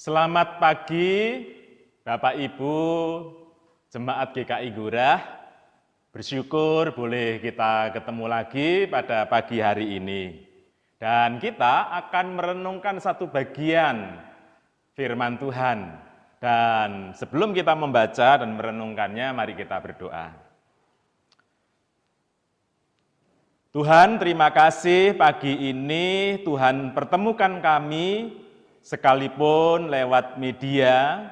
Selamat pagi Bapak Ibu Jemaat GKI Gurah. Bersyukur boleh kita ketemu lagi pada pagi hari ini. Dan kita akan merenungkan satu bagian firman Tuhan. Dan sebelum kita membaca dan merenungkannya, mari kita berdoa. Tuhan, terima kasih pagi ini Tuhan pertemukan kami sekalipun lewat media,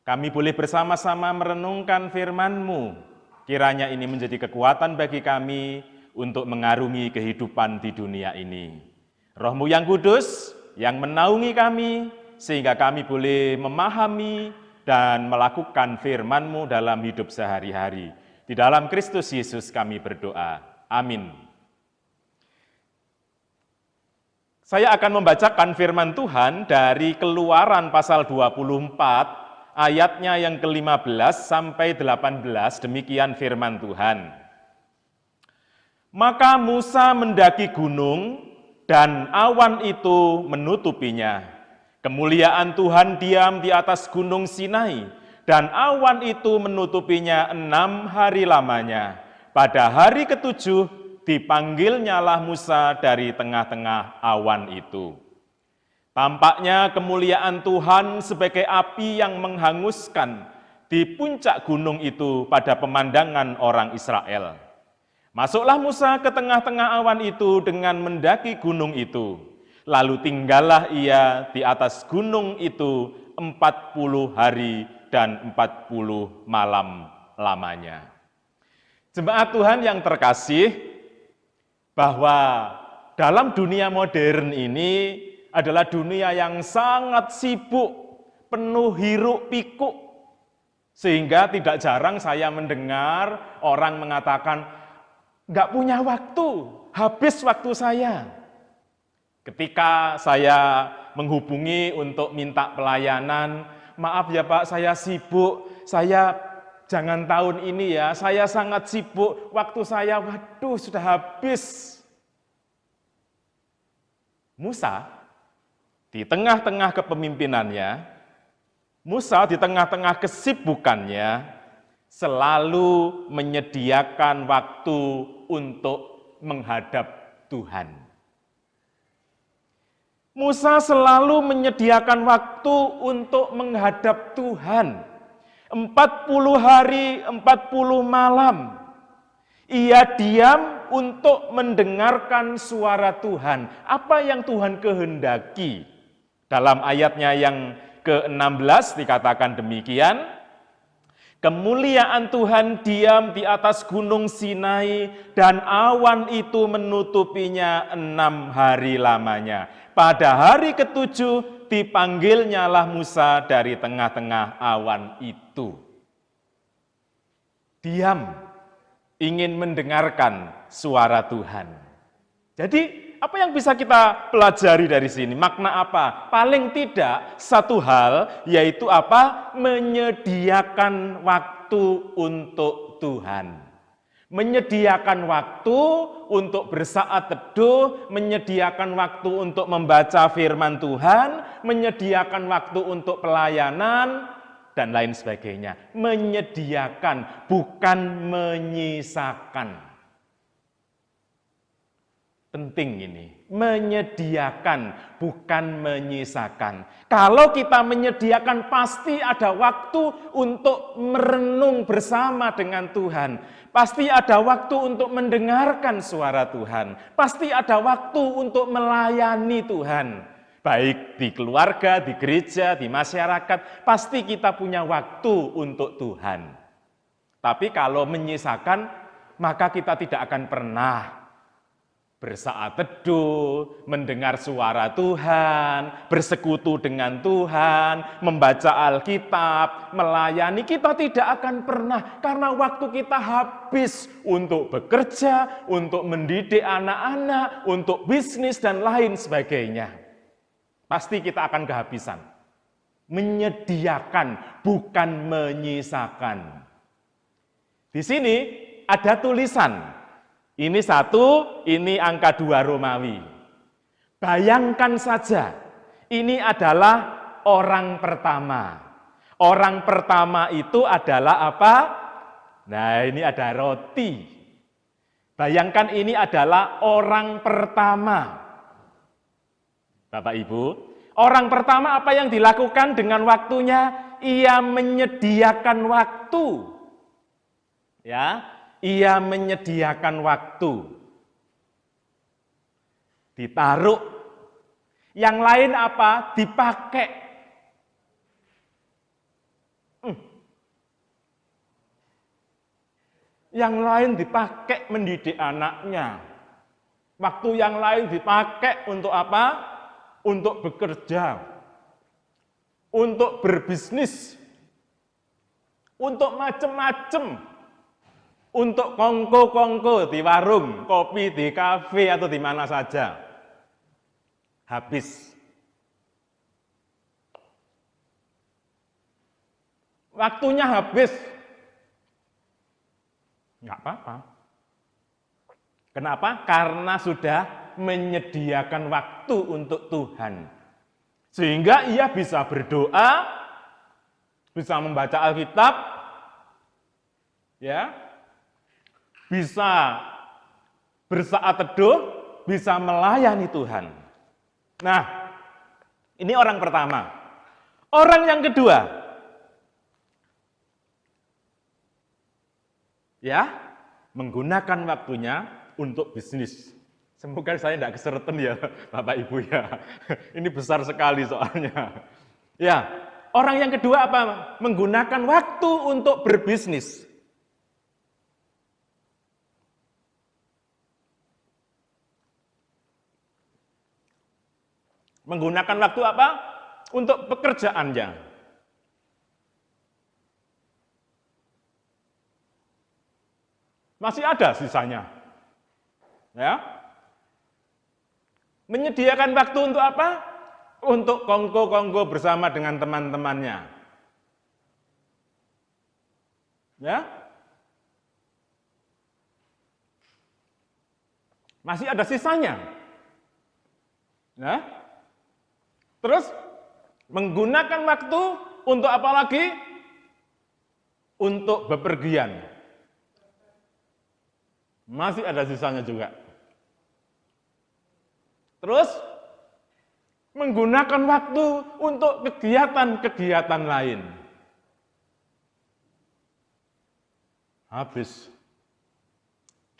kami boleh bersama-sama merenungkan firman-Mu. Kiranya ini menjadi kekuatan bagi kami untuk mengarungi kehidupan di dunia ini. Roh-Mu yang kudus, yang menaungi kami, sehingga kami boleh memahami dan melakukan firman-Mu dalam hidup sehari-hari. Di dalam Kristus Yesus kami berdoa. Amin. Saya akan membacakan firman Tuhan dari Keluaran pasal 24, ayatnya yang ke-15 sampai 18, demikian firman Tuhan. Maka Musa mendaki gunung, dan awan itu menutupinya. Kemuliaan Tuhan diam di atas gunung Sinai, dan awan itu menutupinya 6 hari lamanya. Pada hari ketujuh, dipanggilnyalah Musa dari tengah-tengah awan itu. Tampaknya kemuliaan Tuhan sebagai api yang menghanguskan di puncak gunung itu pada pemandangan orang Israel. Masuklah Musa ke tengah-tengah awan itu dengan mendaki gunung itu. Lalu tinggallah ia di atas gunung itu 40 hari dan 40 malam lamanya. Jemaat Tuhan yang terkasih, bahwa dalam dunia modern ini adalah dunia yang sangat sibuk, penuh hiruk pikuk, sehingga tidak jarang saya mendengar orang mengatakan, nggak punya waktu, habis waktu saya. Ketika saya menghubungi untuk minta pelayanan, maaf ya Pak, saya sibuk, saya jangan tahun ini ya, saya sangat sibuk, waktu saya, waduh sudah habis. Musa, di tengah-tengah kepemimpinannya, Musa di tengah-tengah kesibukannya, selalu menyediakan waktu untuk menghadap Tuhan. Musa selalu menyediakan waktu untuk menghadap Tuhan. 40 hari, 40 malam. Ia diam untuk mendengarkan suara Tuhan. Apa yang Tuhan kehendaki? Dalam ayatnya yang ke-16 dikatakan demikian, kemuliaan Tuhan diam di atas gunung Sinai, dan awan itu menutupinya 6 hari lamanya. Pada hari ketujuh, dipanggilnyalah Musa dari tengah-tengah awan itu. Diam, ingin mendengarkan suara Tuhan. Jadi, apa yang bisa kita pelajari dari sini? Makna apa? Paling tidak satu hal, yaitu apa? Menyediakan waktu untuk Tuhan. Menyediakan waktu untuk bersaat teduh, menyediakan waktu untuk membaca firman Tuhan, menyediakan waktu untuk pelayanan, dan lain sebagainya. Menyediakan, bukan menyisakan. Penting ini, menyediakan, bukan menyisakan. Kalau kita menyediakan, pasti ada waktu untuk merenung bersama dengan Tuhan. Pasti ada waktu untuk mendengarkan suara Tuhan. Pasti ada waktu untuk melayani Tuhan. Baik di keluarga, di gereja, di masyarakat, pasti kita punya waktu untuk Tuhan. Tapi kalau menyisakan, maka kita tidak akan pernah bersaat teduh, mendengar suara Tuhan, bersekutu dengan Tuhan, membaca Alkitab, melayani, kita tidak akan pernah, karena waktu kita habis untuk bekerja, untuk mendidik anak-anak, untuk bisnis, dan lain sebagainya. Pasti kita akan kehabisan. Menyediakan, bukan menyisakan. Di sini ada tulisan. Ini 1, ini angka 2 Romawi. Bayangkan saja, ini adalah Orang pertama. Orang pertama itu adalah apa? Nah, ini ada roti. Bayangkan ini adalah orang pertama. Bapak Ibu, orang pertama apa yang dilakukan dengan waktunya? Ia menyediakan waktu. Ya, ia menyediakan waktu. Ditaruh. Yang lain apa? Dipakai. Yang lain dipakai mendidik anaknya. Waktu yang lain dipakai untuk apa? Untuk bekerja. Untuk berbisnis, untuk macam-macam, untuk kongko-kongko di warung, kopi di kafe atau di mana saja. Habis. Waktunya habis. Enggak apa-apa. Kenapa? Karena sudah menyediakan waktu untuk Tuhan. Sehingga ia bisa berdoa, bisa membaca Alkitab, ya, bisa bersaat teduh, bisa melayani Tuhan. Nah, ini orang pertama. Orang yang kedua, ya, menggunakan waktunya untuk bisnis. Semoga saya tidak kesereten ya, Bapak Ibu ya. Ini besar sekali soalnya. Ya, orang yang kedua apa? Menggunakan waktu untuk berbisnis. Menggunakan waktu apa? Untuk pekerjaannya. Masih ada sisanya. Ya. Menyediakan waktu untuk apa? Untuk kongko-kongko bersama dengan teman-temannya. Ya. Masih ada sisanya. Ya. Terus menggunakan waktu untuk apa lagi? Untuk bepergian. Masih ada sisanya juga. Terus menggunakan waktu untuk kegiatan-kegiatan lain. Habis.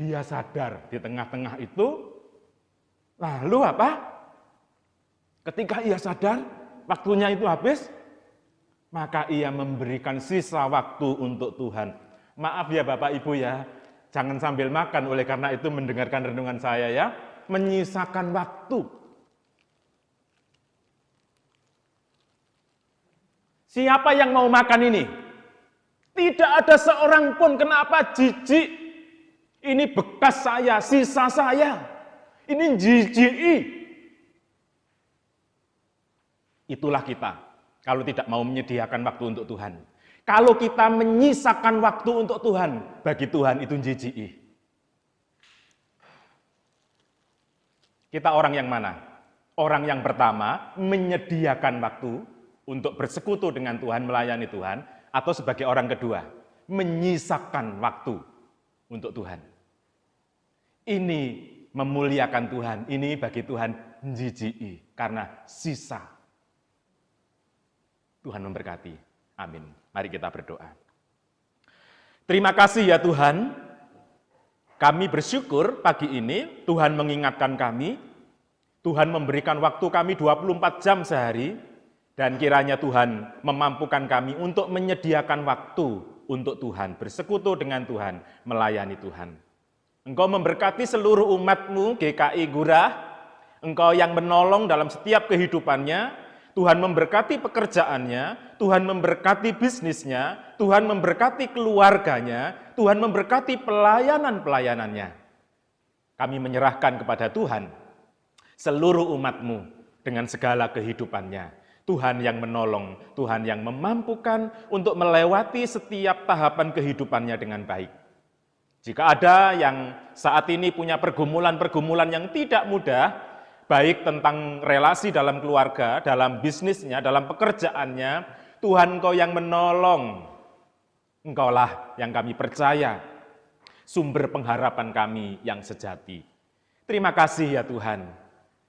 Dia sadar di tengah-tengah itu, lalu apa? Ketika ia sadar, waktunya itu habis, maka ia memberikan sisa waktu untuk Tuhan. Maaf ya Bapak Ibu ya, jangan sambil makan, oleh karena itu mendengarkan renungan saya ya. Menyisakan waktu. Siapa yang mau makan ini? Tidak ada seorang pun. Kenapa? Jijik. Ini bekas saya, sisa saya. Ini jijik. Itulah kita. Kalau tidak mau menyediakan waktu untuk Tuhan. Kalau kita menyisakan waktu untuk Tuhan, bagi Tuhan itu jijik. Kita orang yang mana? Orang yang pertama menyediakan waktu untuk bersekutu dengan Tuhan, melayani Tuhan, atau sebagai orang kedua, menyisakan waktu untuk Tuhan. Ini memuliakan Tuhan, ini bagi Tuhan jijik karena sisa. Tuhan memberkati. Amin. Mari kita berdoa. Terima kasih ya Tuhan. Kami bersyukur pagi ini Tuhan mengingatkan kami, Tuhan memberikan waktu kami 24 jam sehari, dan kiranya Tuhan memampukan kami untuk menyediakan waktu untuk Tuhan, bersekutu dengan Tuhan, melayani Tuhan. Engkau memberkati seluruh umat-Mu, GKI Gurah, Engkau yang menolong dalam setiap kehidupannya, Tuhan memberkati pekerjaannya, Tuhan memberkati bisnisnya, Tuhan memberkati keluarganya, Tuhan memberkati pelayanan-pelayanannya. Kami menyerahkan kepada Tuhan seluruh umat-Mu dengan segala kehidupannya. Tuhan yang menolong, Tuhan yang memampukan untuk melewati setiap tahapan kehidupannya dengan baik. Jika ada yang saat ini punya pergumulan-pergumulan yang tidak mudah, baik tentang relasi dalam keluarga, dalam bisnisnya, dalam pekerjaannya, Tuhan Engkau yang menolong. Engkaulah yang kami percaya, sumber pengharapan kami yang sejati. Terima kasih ya Tuhan,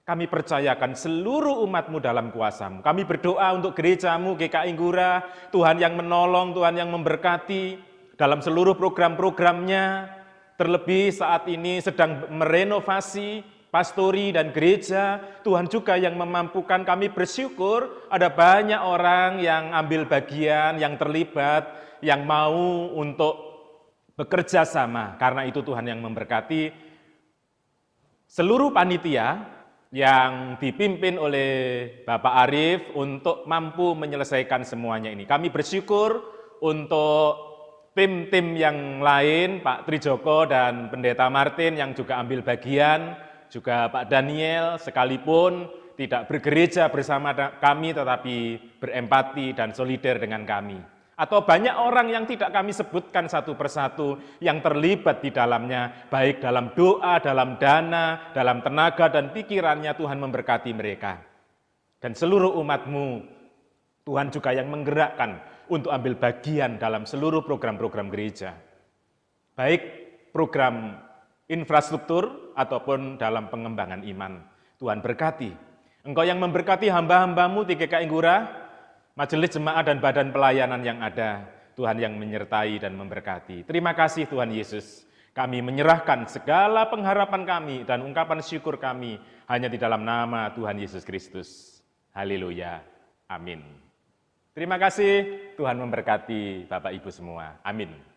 kami percayakan seluruh umat-Mu dalam kuasa-Mu. Kami berdoa untuk gereja-Mu, GKI Nggura, Tuhan yang menolong, Tuhan yang memberkati dalam seluruh program-programnya, terlebih saat ini sedang merenovasi pastori dan gereja. Tuhan juga yang memampukan. Kami bersyukur ada banyak orang yang ambil bagian, yang terlibat, yang mau untuk bekerja sama. Karena itu Tuhan yang memberkati seluruh panitia yang dipimpin oleh Bapak Arief untuk mampu menyelesaikan semuanya ini. Kami bersyukur untuk tim-tim yang lain, Pak Trijoko dan Pendeta Martin yang juga ambil bagian, juga Pak Daniel sekalipun tidak bergereja bersama kami tetapi berempati dan solider dengan kami. Atau banyak orang yang tidak kami sebutkan satu persatu yang terlibat di dalamnya, baik dalam doa, dalam dana, dalam tenaga dan pikirannya. Tuhan memberkati mereka. Dan seluruh umat-Mu, Tuhan juga yang menggerakkan untuk ambil bagian dalam seluruh program-program gereja. Baik program infrastruktur ataupun dalam pengembangan iman. Tuhan berkati. Engkau yang memberkati hamba-hamba-Mu di GKI Nggura, majelis jemaat dan badan pelayanan yang ada, Tuhan yang menyertai dan memberkati. Terima kasih Tuhan Yesus. Kami menyerahkan segala pengharapan kami dan ungkapan syukur kami hanya di dalam nama Tuhan Yesus Kristus. Haleluya. Amin. Terima kasih, Tuhan memberkati Bapak Ibu semua. Amin.